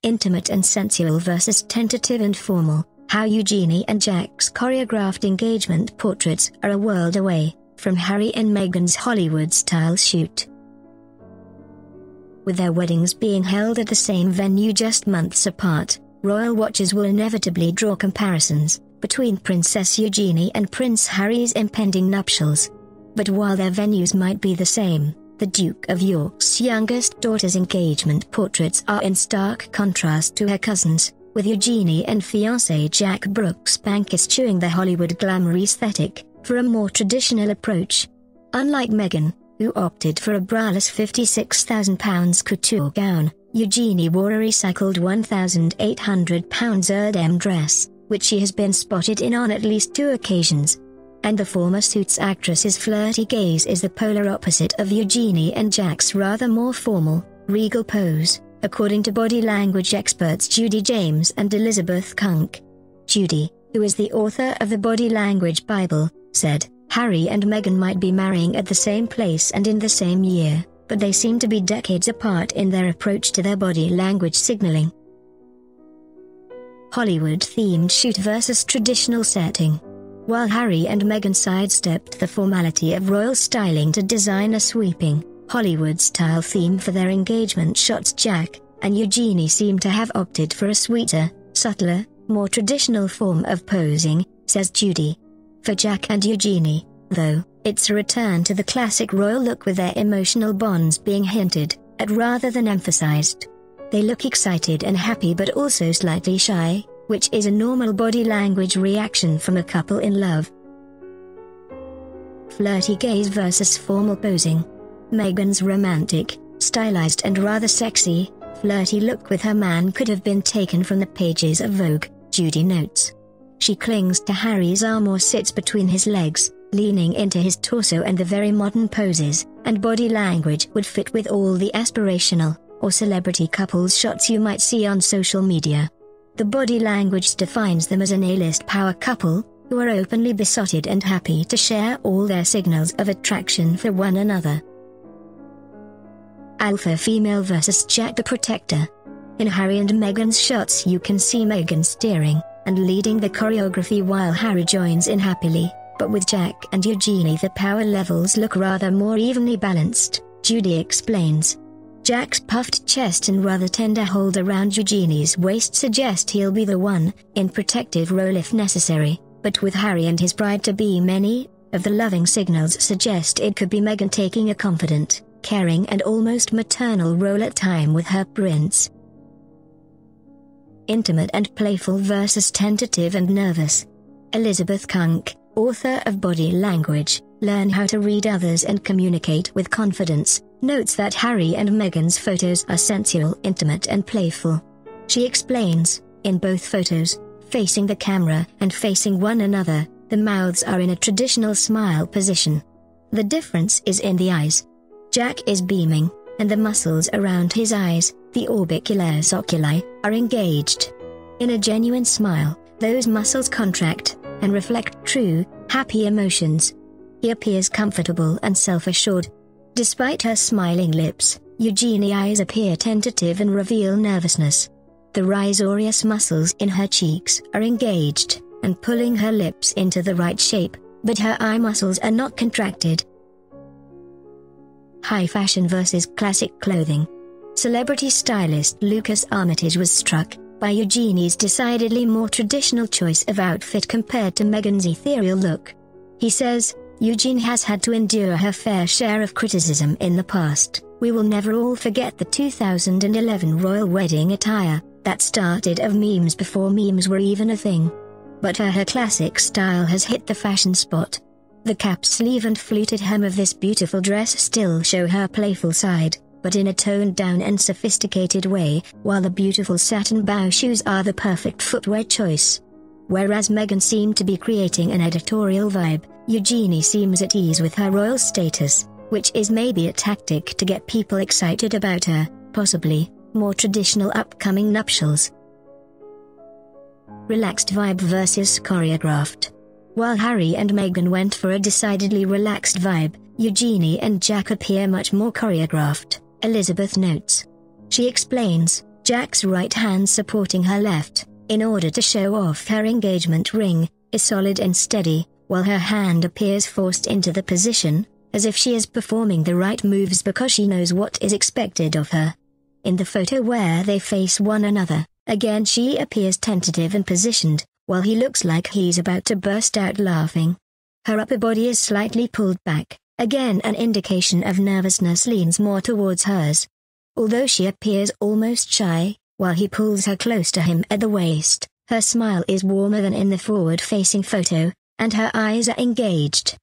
Intimate and sensual versus tentative and formal. How Eugenie and Jack's choreographed engagement portraits are a world away from Harry and Meghan's Hollywood-style shoot. With their weddings being held at the same venue just months apart, royal watchers will inevitably draw comparisons between Princess Eugenie and Prince Harry's impending nuptials. But while their venues might be the same, the Duke of York's youngest daughter's engagement portraits are in stark contrast to her cousins, with Eugenie and fiancé Jack Brooksbank eschewing the Hollywood glamour aesthetic for a more traditional approach. Unlike Meghan, who opted for a braless £56,000 couture gown, Eugenie wore a recycled £1,800 Erdem dress, which she has been spotted in on at least 2 occasions. And the former Suits actress's flirty gaze is the polar opposite of Eugenie and Jack's rather more formal, regal pose, according to body language experts Judy James and Elizabeth Kunk. Judy, who is the author of the Body Language Bible, said, Harry and Meghan might be marrying at the same place and in the same year, but they seem to be decades apart in their approach to their body language signaling. Hollywood-themed shoot versus traditional setting. While Harry and Meghan sidestepped the formality of royal styling to design a sweeping, Hollywood-style theme for their engagement shots, Jack and Eugenie seem to have opted for a sweeter, subtler, more traditional form of posing, says Judy. For Jack and Eugenie, though, it's a return to the classic royal look, with their emotional bonds being hinted at rather than emphasized. They look excited and happy but also slightly shy, which is a normal body language reaction from a couple in love. Flirty gaze versus formal posing. Meghan's romantic, stylized and rather sexy, flirty look with her man could have been taken from the pages of Vogue, Judy notes. She clings to Harry's arm or sits between his legs, leaning into his torso, and the very modern poses and body language would fit with all the aspirational or celebrity couples shots you might see on social media. The body language defines them as an A-list power couple, who are openly besotted and happy to share all their signals of attraction for one another. Alpha female versus Jack the Protector. In Harry and Meghan's shots you can see Meghan steering and leading the choreography while Harry joins in happily, but with Jack and Eugenie the power levels look rather more evenly balanced, Judy explains. Jack's puffed chest and rather tender hold around Eugenie's waist suggest he'll be the one in protective role if necessary, but with Harry and his bride-to-be, many of the loving signals suggest it could be Meghan taking a confident, caring and almost maternal role at time with her prince. Intimate and playful versus tentative and nervous. Elizabeth Kunk, author of Body Language, Learn How to Read Others and Communicate with Confidence, notes that Harry and Meghan's photos are sensual, intimate and playful. She explains, in both photos, facing the camera and facing one another, the mouths are in a traditional smile position. The difference is in the eyes. Jack is beaming, and the muscles around his eyes, the orbicularis oculi, are engaged. In a genuine smile, those muscles contract and reflect true, happy emotions. He appears comfortable and self-assured. Despite her smiling lips, Eugenie's eyes appear tentative and reveal nervousness. The risorius muscles in her cheeks are engaged and pulling her lips into the right shape, but her eye muscles are not contracted. High fashion versus classic clothing. Celebrity stylist Lucas Armitage was struck by Eugenie's decidedly more traditional choice of outfit compared to Meghan's ethereal look. He says, Eugenie has had to endure her fair share of criticism in the past. We will never all forget the 2011 royal wedding attire that started of memes before memes were even a thing. But her classic style has hit the fashion spot. The cap sleeve and fluted hem of this beautiful dress still show her playful side, but in a toned-down and sophisticated way, while the beautiful satin bow shoes are the perfect footwear choice. Whereas Meghan seemed to be creating an editorial vibe, Eugenie seems at ease with her royal status, which is maybe a tactic to get people excited about her, possibly, more traditional upcoming nuptials. Relaxed vibe versus choreographed. While Harry and Meghan went for a decidedly relaxed vibe, Eugenie and Jack appear much more choreographed, Elizabeth notes. She explains, Jack's right hand supporting her left, in order to show off her engagement ring, is solid and steady, while her hand appears forced into the position, as if she is performing the right moves because she knows what is expected of her. In the photo where they face one another, again she appears tentative and positioned, while he looks like he's about to burst out laughing. Her upper body is slightly pulled back, again an indication of nervousness leans more towards hers. Although she appears almost shy, while he pulls her close to him at the waist, her smile is warmer than in the forward-facing photo, and her eyes are engaged.